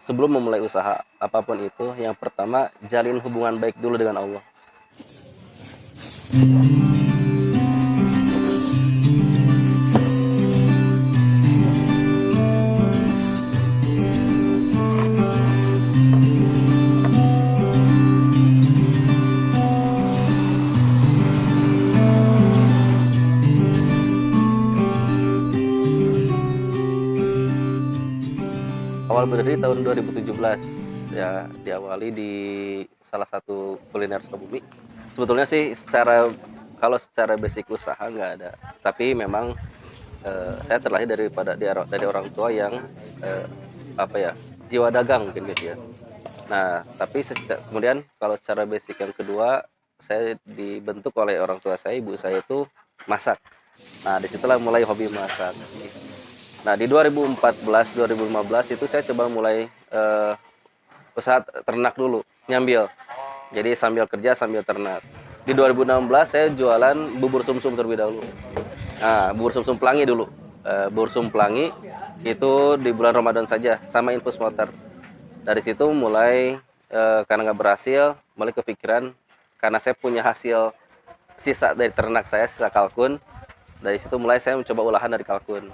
sebelum memulai usaha apapun itu, yang pertama jalin hubungan baik dulu dengan Allah. Awal berdiri tahun 2017 ya, diawali di salah satu kuliner Sukabumi. Sebetulnya sih kalau secara basic usaha nggak ada, tapi memang saya terlahir dari orang tua yang eh, apa ya, jiwa dagang mungkin gitu ya. Nah, tapi kemudian kalau secara basic yang kedua, saya dibentuk oleh orang tua saya, ibu saya itu masak. Nah, disitulah mulai hobi masak. Nah, di 2014, 2015 itu saya coba mulai usaha ternak dulu, nyambil. Jadi sambil kerja sambil ternak. Di 2016 saya jualan bubur sumsum terlebih dahulu. Nah, bubur sumsum pelangi dulu. Bubur sumsum pelangi itu di bulan Ramadan saja sama infus motor. Dari situ mulai karena nggak berhasil, mulai kepikiran karena saya punya hasil sisa dari ternak saya, sisa kalkun. Dari situ mulai saya mencoba olahan dari kalkun.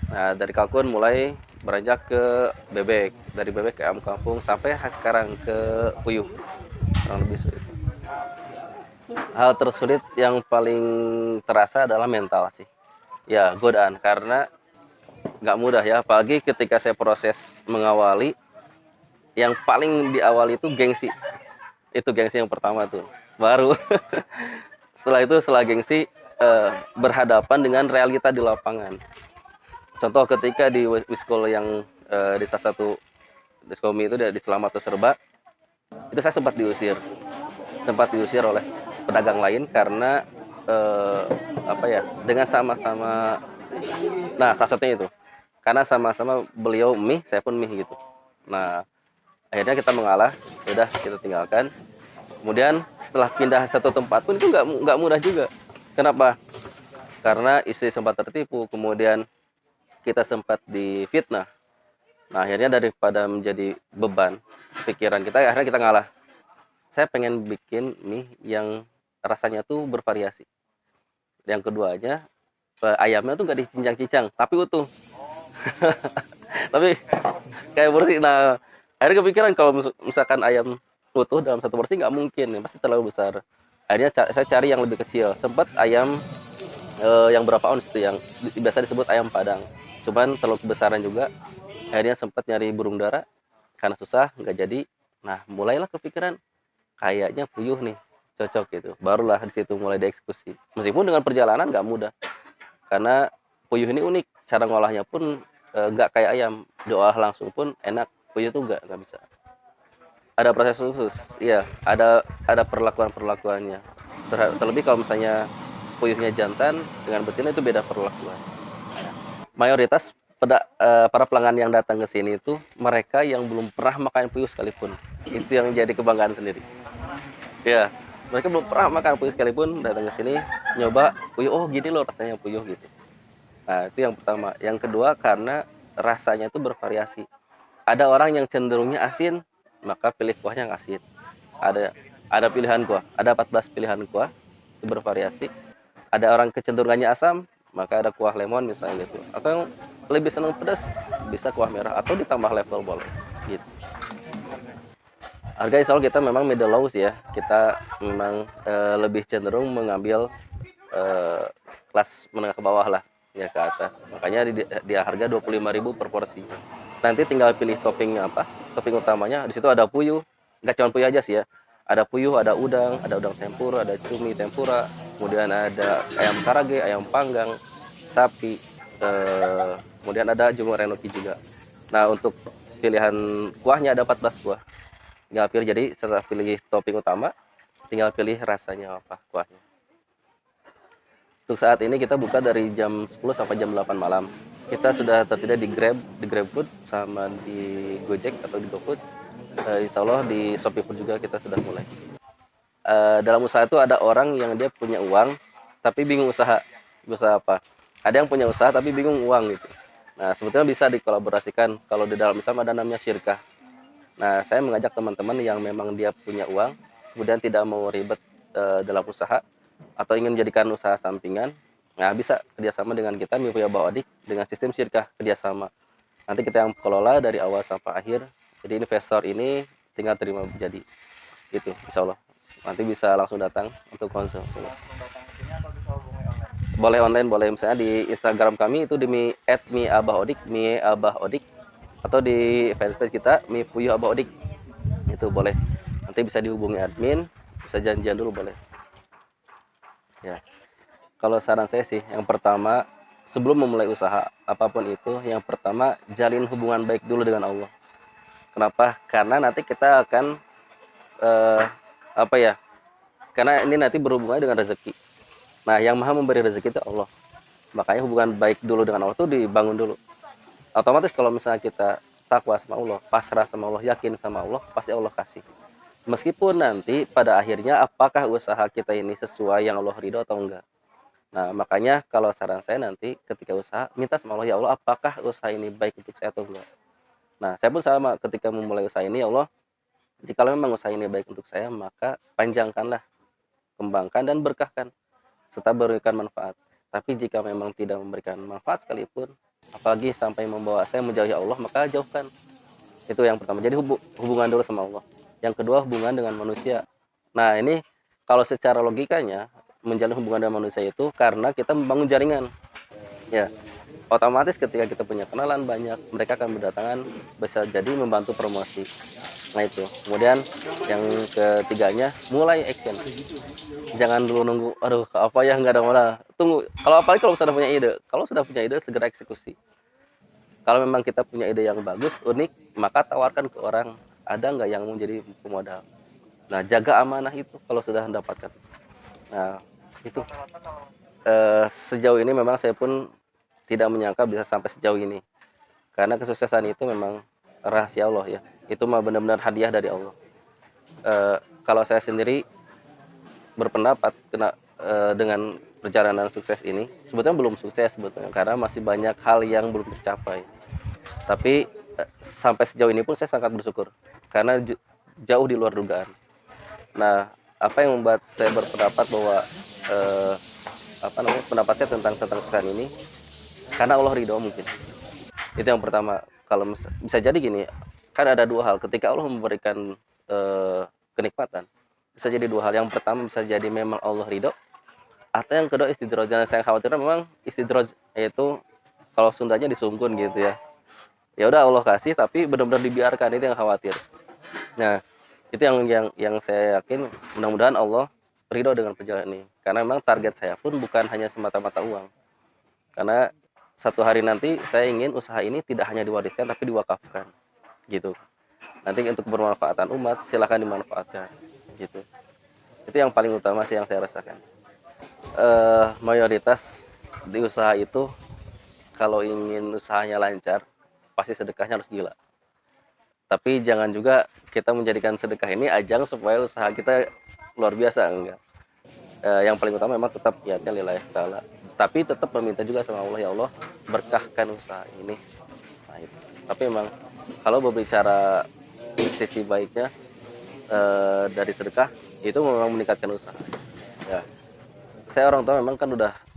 Nah, dari kalkun mulai beranjak ke bebek, dari bebek ke ayam kampung sampai sekarang ke puyuh. Kurang lebih sulit. Hal tersulit yang paling terasa adalah mental sih. Ya, godaan karena nggak mudah ya, apalagi ketika saya proses mengawali, yang paling di awal itu gengsi. Itu gengsi yang pertama tuh. Baru setelah itu, setelah gengsi, berhadapan dengan realita di lapangan. Contoh ketika di Wiskol yang di salah satu diskomi itu di Selamat Serba, itu saya sempat diusir oleh pedagang lain karena apa ya, dengan sama-sama, nah salah satunya itu karena sama-sama beliau mie, saya pun mie gitu. Nah, akhirnya kita mengalah, udah kita tinggalkan. Kemudian setelah pindah satu tempat pun itu nggak mudah juga. Kenapa? Karena istri sempat tertipu, kemudian kita sempat difitnah. Nah, akhirnya daripada menjadi beban pikiran kita, akhirnya kita ngalah. Saya pengen bikin mie yang rasanya tuh bervariasi. Yang keduanya, ayamnya tuh nggak dicincang-cincang, tapi utuh. Tapi kayak porsi. Nah, akhirnya kepikiran kalau misalkan ayam utuh dalam satu porsi nggak mungkin, pasti terlalu besar. Akhirnya saya cari yang lebih kecil. Sempat ayam yang berapa ons itu, yang biasa disebut ayam Padang. Cuman terlalu kebesaran juga. Akhirnya sempat nyari burung dara, karena susah nggak jadi. Nah, mulailah kepikiran kayaknya puyuh nih cocok gitu. Barulah di situ mulai dieksekusi. Meskipun dengan perjalanan nggak mudah, karena puyuh ini unik. Cara ngolahnya pun nggak kayak ayam. Diolah langsung pun enak. Puyuh tuh nggak bisa. Ada proses khusus, iya. Ada perlakuannya. Terlebih kalau misalnya puyuhnya jantan dengan betina itu beda perlakuan. Mayoritas para pelanggan yang datang ke sini itu mereka yang belum pernah makan puyuh sekalipun. Itu yang jadi kebanggaan sendiri. Ya, mereka belum pernah makan puyuh sekalipun datang ke sini nyoba puyuh, oh gini loh rasanya puyuh gitu. Nah, itu yang pertama. Yang kedua, karena rasanya itu bervariasi. Ada orang yang cenderungnya asin, maka pilih kuahnya yang asin. Ada pilihan kuah, ada 14 pilihan kuah, itu bervariasi. Ada orang kecenderungannya asam, maka ada kuah lemon misalnya gitu. Atau yang lebih senang pedas, bisa kuah merah atau ditambah level boleh gitu. Harga insya Allah kita memang middle low sih ya. Kita memang lebih cenderung mengambil kelas menengah ke bawah lah, ya ke atas. Makanya di harga 25.000 per porsi. Nanti tinggal pilih toppingnya apa. Topping utamanya di situ ada puyuh. Nggak cuma puyuh aja sih ya. Ada puyuh, ada udang tempura, ada cumi tempura, kemudian ada ayam karage, ayam panggang, sapi, kemudian ada jumur enoki juga. Nah, untuk pilihan kuahnya ada 14 kuah. Tinggal pilih, jadi setelah pilih topping utama, tinggal pilih rasanya apa kuahnya. Untuk saat ini kita buka dari jam 10 sampai jam 8 malam. Kita sudah tersedia di GrabFood sama di Gojek atau di GoFood. Insya Allah di Shopee Food juga kita sudah mulai. Dalam usaha itu ada orang yang dia punya uang tapi bingung usaha apa. Ada yang punya usaha tapi bingung uang gitu. Nah, sebetulnya bisa dikolaborasikan. Kalau di dalam Islam ada namanya syirkah. Nah, saya mengajak teman-teman yang memang dia punya uang, kemudian tidak mau ribet dalam usaha atau ingin menjadikan usaha sampingan, nah bisa kerjasama dengan kita Mipuya Baodik dengan sistem syirkah kerjasama. Nanti kita yang kelola dari awal sampai akhir. Jadi investor ini tinggal terima jadi gitu, insya Allah. Nanti bisa langsung datang untuk konsum. Boleh online, boleh misalnya di Instagram kami itu di @miabahodik, miabahodik, atau di fanpage kita Mipuya Baodik. Itu boleh. Nanti bisa dihubungi admin, bisa janjian dulu boleh. Ya. Kalau saran saya sih, yang pertama sebelum memulai usaha apapun itu, yang pertama jalin hubungan baik dulu dengan Allah. Kenapa? Karena nanti kita akan eh, apa ya? Karena ini nanti berhubungan dengan rezeki. Nah, yang maha memberi rezeki itu Allah. Makanya hubungan baik dulu dengan Allah itu dibangun dulu. Otomatis kalau misalnya kita takwa sama Allah, pasrah sama Allah, yakin sama Allah, pasti Allah kasih. Meskipun nanti pada akhirnya apakah usaha kita ini sesuai yang Allah ridho atau enggak. Nah, makanya kalau saran saya nanti ketika usaha, minta sama Allah, ya Allah, apakah usaha ini baik untuk saya atau enggak. Nah, saya pun sama ketika memulai usaha ini, ya Allah, jika memang usaha ini baik untuk saya, maka panjangkanlah, kembangkan dan berkahkan, serta berikan manfaat. Tapi jika memang tidak memberikan manfaat sekalipun, apalagi sampai membawa saya menjauhi Allah, maka jauhkan. Itu yang pertama. Jadi hubungan dulu sama Allah. Yang kedua, hubungan dengan manusia. Nah, ini kalau secara logikanya menjalin hubungan dengan manusia itu karena kita membangun jaringan. Ya, otomatis ketika kita punya kenalan banyak, mereka akan berdatangan, bisa jadi membantu promosi. Nah itu. Kemudian yang ketiganya, mulai action. Jangan dulu nunggu, aduh apa ya, nggak ada modal. Tunggu. Apalagi kalau sudah punya ide. Kalau sudah punya ide, segera eksekusi. Kalau memang kita punya ide yang bagus, unik, maka tawarkan ke orang. Ada nggak yang mau jadi pemodal? Nah, jaga amanah itu kalau sudah mendapatkan. Nah, itu sejauh ini memang saya pun tidak menyangka bisa sampai sejauh ini. Karena kesuksesan itu memang rahasia Allah ya. Itu mah benar-benar hadiah dari Allah. Kalau saya sendiri berpendapat dengan perjalanan sukses ini, sebetulnya belum sukses sebetulnya karena masih banyak hal yang belum tercapai. Tapi sampai sejauh ini pun saya sangat bersyukur karena jauh di luar dugaan. Nah, apa yang membuat saya berpendapat bahwa pendapat saya tentang kesuksesan ini karena Allah ridho mungkin. Itu yang pertama. Kalau bisa jadi gini, kan ada dua hal. Ketika Allah memberikan kenikmatan, bisa jadi dua hal. Yang pertama bisa jadi memang Allah ridho, atau yang kedua istidraj. Dan saya khawatir memang istidraj yaitu kalau Sundanya disungkun gitu ya. Ya udah Allah kasih tapi benar-benar dibiarkan, itu yang khawatir. Nah, itu yang saya yakin mudah-mudahan Allah ridho dengan perjalanan ini. Karena memang target saya pun bukan hanya semata-mata uang. Karena satu hari nanti saya ingin usaha ini tidak hanya diwariskan tapi diwakafkan gitu. Nanti untuk bermanfaatan umat silahkan dimanfaatkan gitu. Itu yang paling utama sih yang saya rasakan. Mayoritas di usaha itu kalau ingin usahanya lancar pasti sedekahnya harus gila. Tapi jangan juga kita menjadikan sedekah ini ajang supaya usaha kita luar biasa, enggak. Yang paling utama memang tetap niatnya lillahi ta'ala. Tapi tetap meminta juga sama Allah, ya Allah berkahkan usaha ini. Nah, itu. Tapi memang kalau berbicara sisi baiknya dari sedekah itu memang meningkatkan usaha. Ya. Saya orang tua memang kan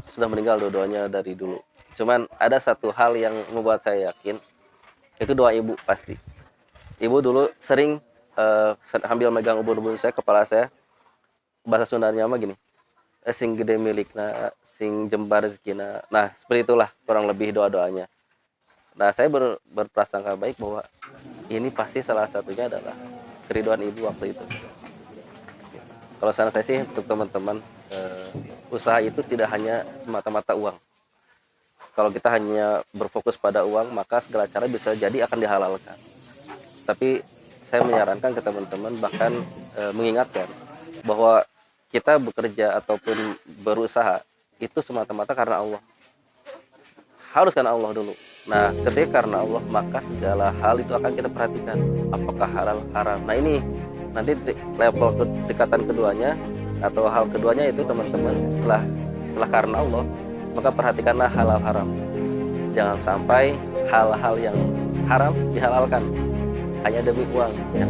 sudah meninggal dua-duanya dari dulu. Cuman ada satu hal yang membuat saya yakin, itu doa ibu pasti. Ibu dulu sering sambil megang ubun-ubun saya, kepala saya, bahasa Sundanya mah gini, sing gede milikna, sing jembar rezekina. Nah, seperti itulah kurang lebih doa-doanya. Nah, saya berprasangka baik bahwa ini pasti salah satunya adalah keriduan ibu waktu itu. Kalau saran saya sih untuk teman-teman, usaha itu tidak hanya semata-mata uang. Kalau kita hanya berfokus pada uang, maka segala cara bisa jadi akan dihalalkan. Tapi saya menyarankan ke teman-teman, bahkan mengingatkan bahwa kita bekerja ataupun berusaha itu semata-mata karena Allah. Harus karena Allah dulu. Nah, ketika karena Allah, maka segala hal itu akan kita perhatikan. Apakah halal, haram. Nah, ini nanti level tingkatan keduanya atau hal keduanya itu teman-teman setelah karena Allah, maka perhatikanlah halal haram. Jangan sampai hal-hal yang haram dihalalkan. hanya demi uang ya.